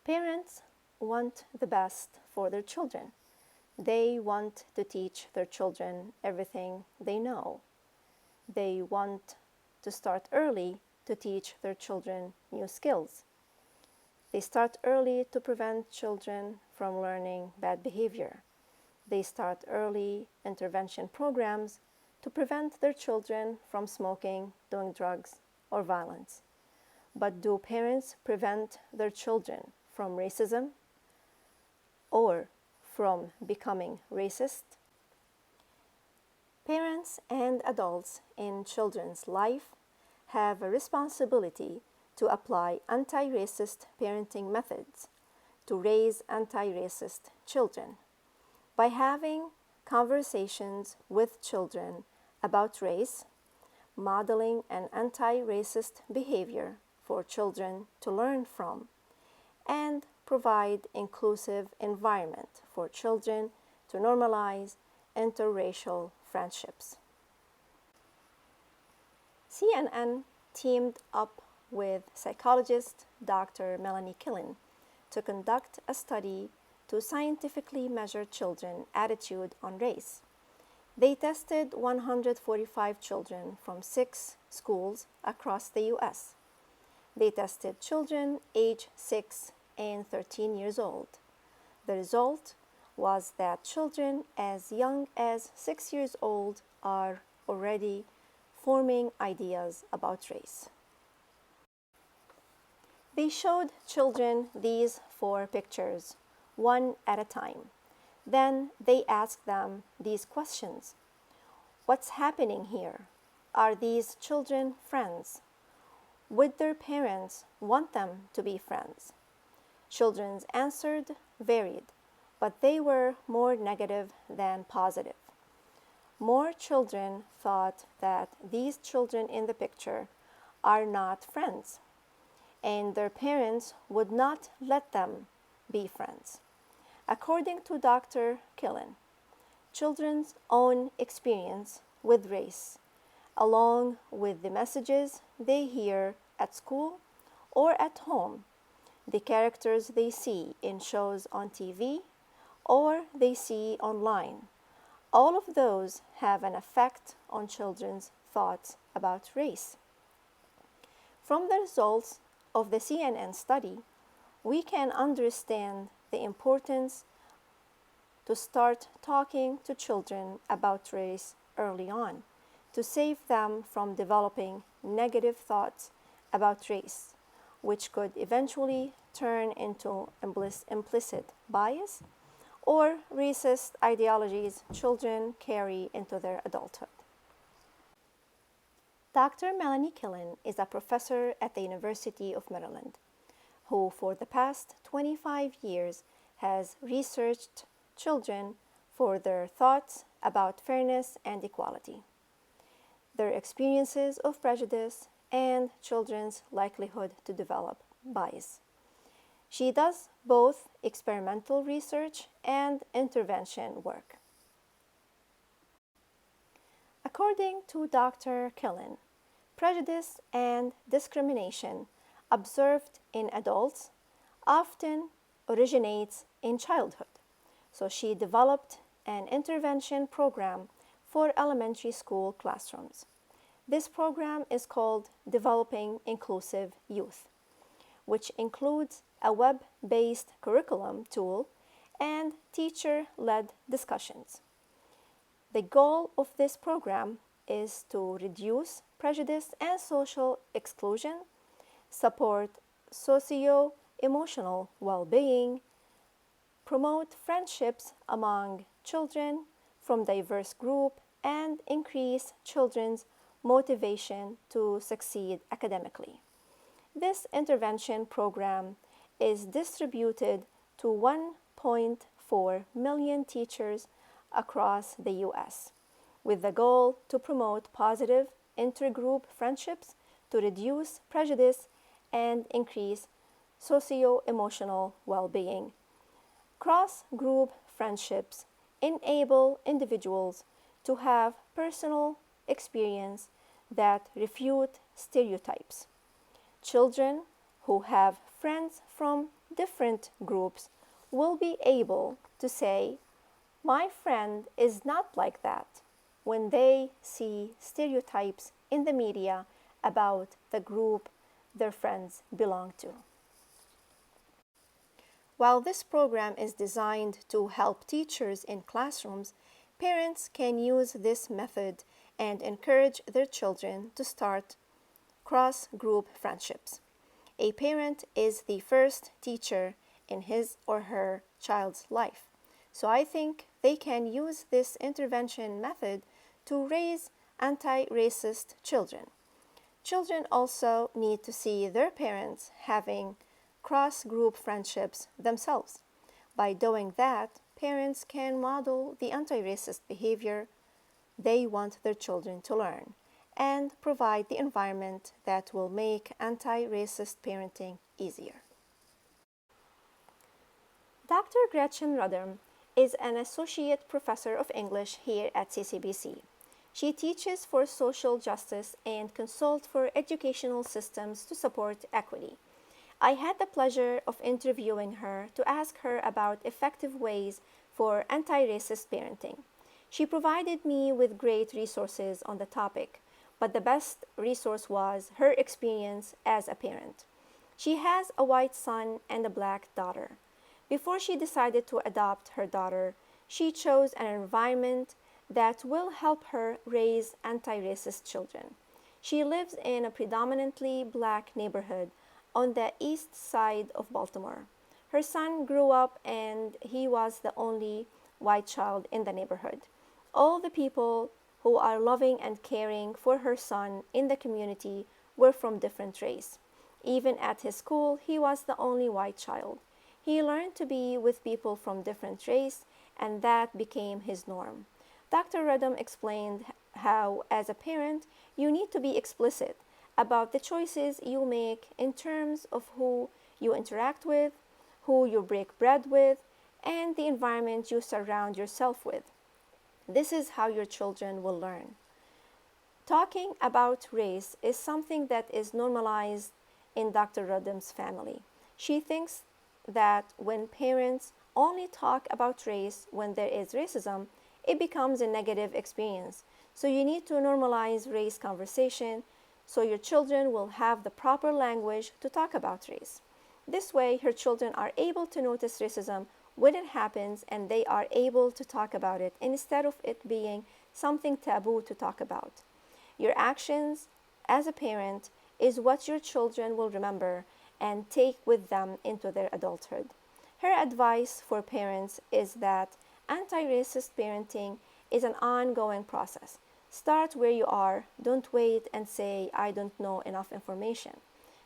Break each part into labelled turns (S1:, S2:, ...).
S1: Parents want the best for their children. They want to teach their children everything they know. They want to start early to teach their children new skills. They start early to prevent children from learning bad behavior. They start early intervention programs to prevent their children from smoking, doing drugs, or violence. But do parents prevent their children from racism or from becoming racist? Parents and adults in children's life have a responsibility to apply anti-racist parenting methods to raise anti-racist children. By having conversations with children about race, modeling an anti-racist behavior for children to learn from, and provide inclusive environment for children to normalize interracial friendships. CNN teamed up with psychologist Dr. Melanie Killen to conduct a study to scientifically measure children's attitude on race. They tested 145 children from 6 schools across the U.S. They tested children aged 6 and 13 years old. The result was that children as young as 6 years old are already forming ideas about race. They showed children these 4 pictures, one at a time. Then they asked them these questions. What's happening here? Are these children friends? Would their parents want them to be friends? Children's answers varied, but they were more negative than positive. More children thought that these children in the picture are not friends, and their parents would not let them be friends. According to Dr. Killen, children's own experience with race, along with the messages they hear at school or at home, the characters they see in shows on TV or they see online, all of those have an effect on children's thoughts about race. From the results of the CNN study, we can understand the importance to start talking to children about race early on, to save them from developing negative thoughts about race, which could eventually turn into implicit bias or racist ideologies children carry into their adulthood. Dr. Melanie Killen is a professor at the University of Maryland, who for the past 25 years has researched children for their thoughts about fairness and equality, their experiences of prejudice, and children's likelihood to develop bias. She does both experimental research and intervention work. According to Dr. Killen, prejudice and discrimination observed in adults often originates in childhood. So she developed an intervention program for elementary school classrooms. This program is called Developing Inclusive Youth, which includes a web-based curriculum tool and teacher-led discussions. The goal of this program is to reduce prejudice and social exclusion, support socio-emotional well-being, promote friendships among children from diverse groups, and increase children's motivation to succeed academically. This intervention program is distributed to 1.4 million teachers across the U.S., with the goal to promote positive intergroup friendships, to reduce prejudice, and increase socio-emotional well-being. Cross-group friendships enable individuals to have personal experience that refute stereotypes. Children who have friends from different groups will be able to say, "My friend is not like that," when they see stereotypes in the media about the group their friends belong to. While this program is designed to help teachers in classrooms, parents can use this method and encourage their children to start cross-group friendships. A parent is the first teacher in his or her child's life, so I think they can use this intervention method to raise anti-racist children. Children also need to see their parents having cross-group friendships themselves. By doing that, parents can model the anti-racist behavior they want their children to learn and provide the environment that will make anti-racist parenting easier. Dr. Gretchen Rudder is an associate professor of English here at CCBC. She teaches for social justice and consults for educational systems to support equity. I had the pleasure of interviewing her to ask her about effective ways for anti-racist parenting. She provided me with great resources on the topic, but the best resource was her experience as a parent. She has a white son and a black daughter. Before she decided to adopt her daughter, she chose an environment that will help her raise anti-racist children. She lives in a predominantly black neighborhood on the east side of Baltimore. Her son grew up and he was the only white child in the neighborhood. All the people who are loving and caring for her son in the community were from different race. Even at his school, he was the only white child. He learned to be with people from different race, and that became his norm. Dr. Redham explained how, as a parent, you need to be explicit about the choices you make in terms of who you interact with, who you break bread with, and the environment you surround yourself with. This is how your children will learn. Talking about race is something that is normalized in Dr. Rodham's family. She thinks that when parents only talk about race when there is racism, it becomes a negative experience. So you need to normalize race conversation so your children will have the proper language to talk about race. This way, her children are able to notice racism when it happens and they are able to talk about it instead of it being something taboo to talk about. Your actions as a parent is what your children will remember and take with them into their adulthood. Her advice for parents is that anti-racist parenting is an ongoing process. Start where you are. Don't wait and say, "I don't know enough information."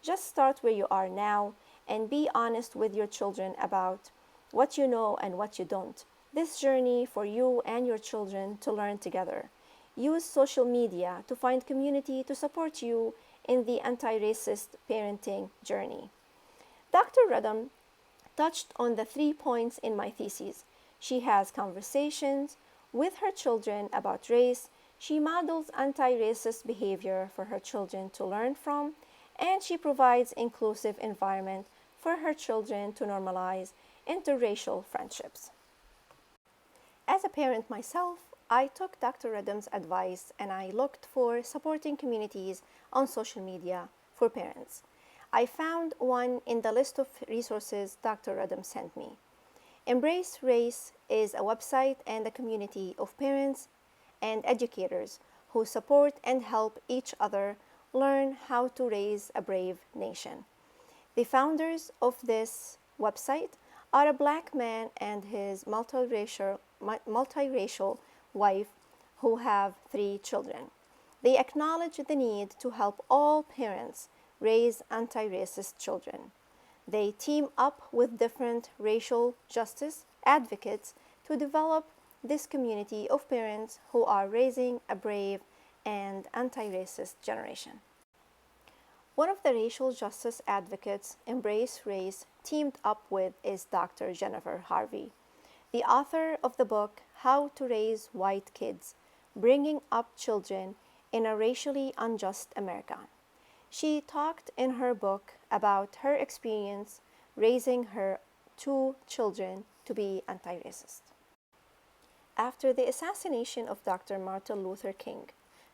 S1: Just start where you are now and be honest with your children about what you know and what you don't. This journey for you and your children to learn together. Use social media to find community to support you in the anti-racist parenting journey. Dr. Redham touched on the 3 points in my thesis. She has conversations with her children about race. She models anti-racist behavior for her children to learn from, and she provides inclusive environment for her children to normalize interracial friendships. As a parent myself, I took Dr. Redham's advice and I looked for supporting communities on social media for parents. I found one in the list of resources Dr. Redham sent me. Embrace Race is a website and a community of parents and educators who support and help each other learn how to raise a brave nation. The founders of this website are a black man and his multiracial wife who have 3 children. They acknowledge the need to help all parents raise anti-racist children. They team up with different racial justice advocates to develop this community of parents who are raising a brave and anti-racist generation. One of the racial justice advocates Embrace Race teamed up with is Dr. Jennifer Harvey, the author of the book How to Raise White Kids, Bringing Up Children in a Racially Unjust America. She talked in her book about her experience raising her two children to be anti-racist. After the assassination of Dr. Martin Luther King,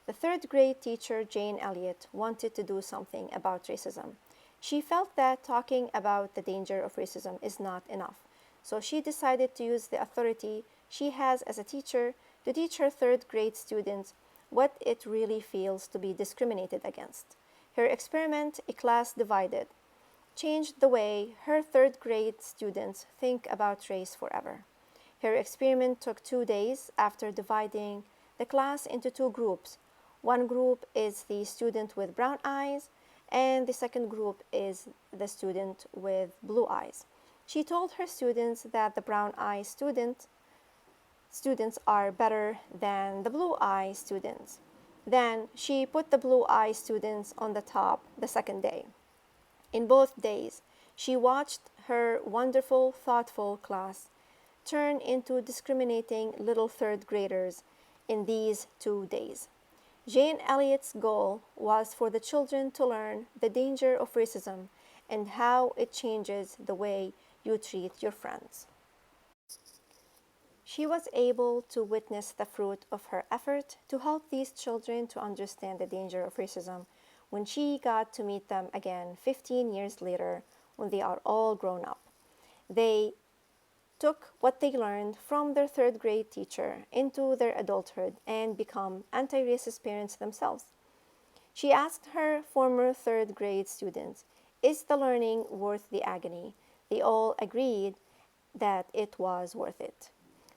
S1: the third grade teacher Jane Elliott wanted to do something about racism. She felt that talking about the danger of racism is not enough, so she decided to use the authority she has as a teacher to teach her third grade students what it really feels to be discriminated against. Her experiment, A Class Divided, changed the way her third grade students think about race forever. Her experiment took 2 days. After dividing the class into two groups. One group is the student with brown eyes, and the second group is the student with blue eyes. She told her students that the brown eye students are better than the blue eye students. Then she put the blue eye students on the top the second day. In both days, she watched her wonderful, thoughtful class turn into discriminating little third graders in these 2 days. Jane Elliott's goal was for the children to learn the danger of racism and how it changes the way you treat your friends. She was able to witness the fruit of her effort to help these children to understand the danger of racism when she got to meet them again 15 years later when they are all grown up. They took what they learned from their third grade teacher into their adulthood and become anti-racist parents themselves. She asked her former third grade students, "Is the learning worth the agony?" They all agreed that it was worth it.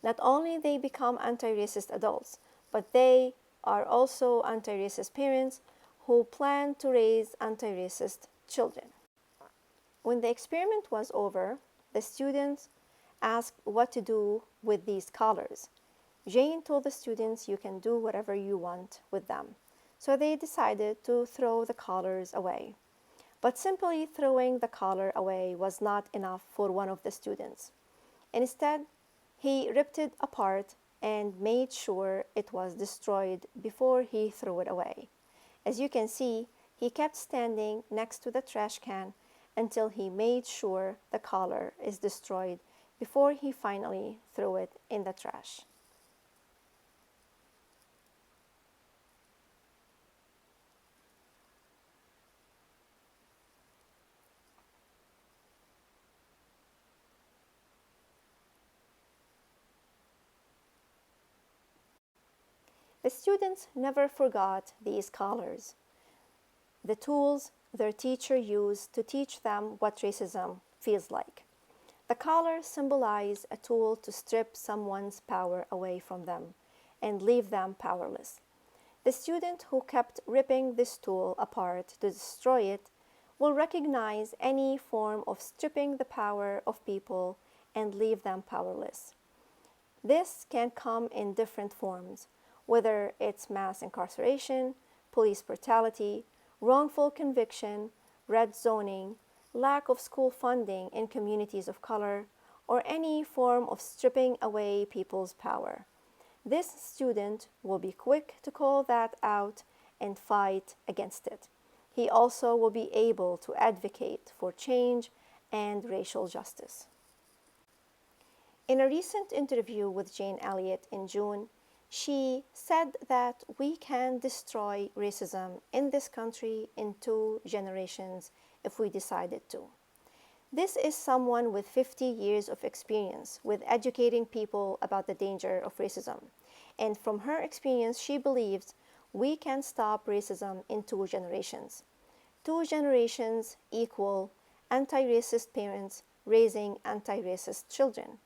S1: Not only they become anti-racist adults, but they are also anti-racist parents who plan to raise anti-racist children. When the experiment was over, the students asked what to do with these collars. Jane told the students you can do whatever you want with them. So they decided to throw the collars away. But simply throwing the collar away was not enough for one of the students. Instead, he ripped it apart and made sure it was destroyed before he threw it away. As you can see, he kept standing next to the trash can until he made sure the collar is destroyed before he finally threw it in the trash. The students never forgot these collars, the tools their teacher used to teach them what racism feels like. The collar symbolized a tool to strip someone's power away from them and leave them powerless. The student who kept ripping this tool apart to destroy it will recognize any form of stripping the power of people and leave them powerless. This can come in different forms, whether it's mass incarceration, police brutality, wrongful conviction, red zoning, lack of school funding in communities of color, or any form of stripping away people's power. This student will be quick to call that out and fight against it. He also will be able to advocate for change and racial justice. In a recent interview with Jane Elliott in June, she said that we can destroy racism in this country in 2 generations if we decided to. This is someone with 50 years of experience with educating people about the danger of racism. And from her experience, she believes we can stop racism in 2 generations. 2 generations equal anti-racist parents raising anti-racist children.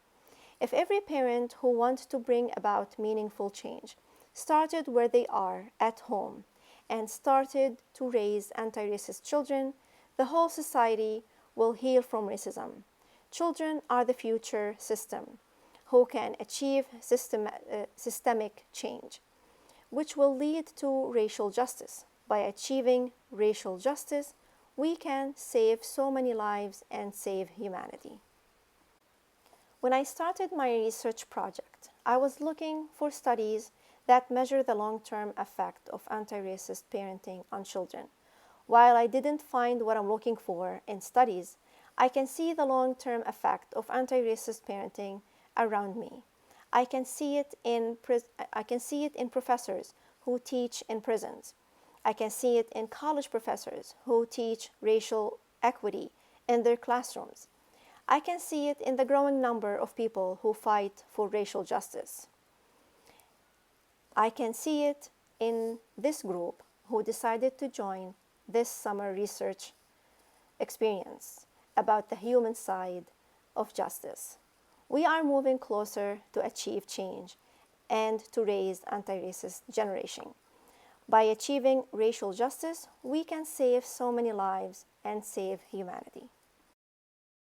S1: If every parent who wants to bring about meaningful change started where they are at home and started to raise anti-racist children, the whole society will heal from racism. Children are the future system who can achieve systemic change, which will lead to racial justice. By achieving racial justice, we can save so many lives and save humanity. When I started my research project, I was looking for studies that measure the long-term effect of anti-racist parenting on children. While I didn't find what I'm looking for in studies, I can see the long-term effect of anti-racist parenting around me. I can see it in professors who teach in prisons. I can see it in college professors who teach racial equity in their classrooms. I can see it in the growing number of people who fight for racial justice. I can see it in this group who decided to join this summer research experience about the human side of justice. We are moving closer to achieve change and to raise anti-racist generation. By achieving racial justice, we can save so many lives and save humanity.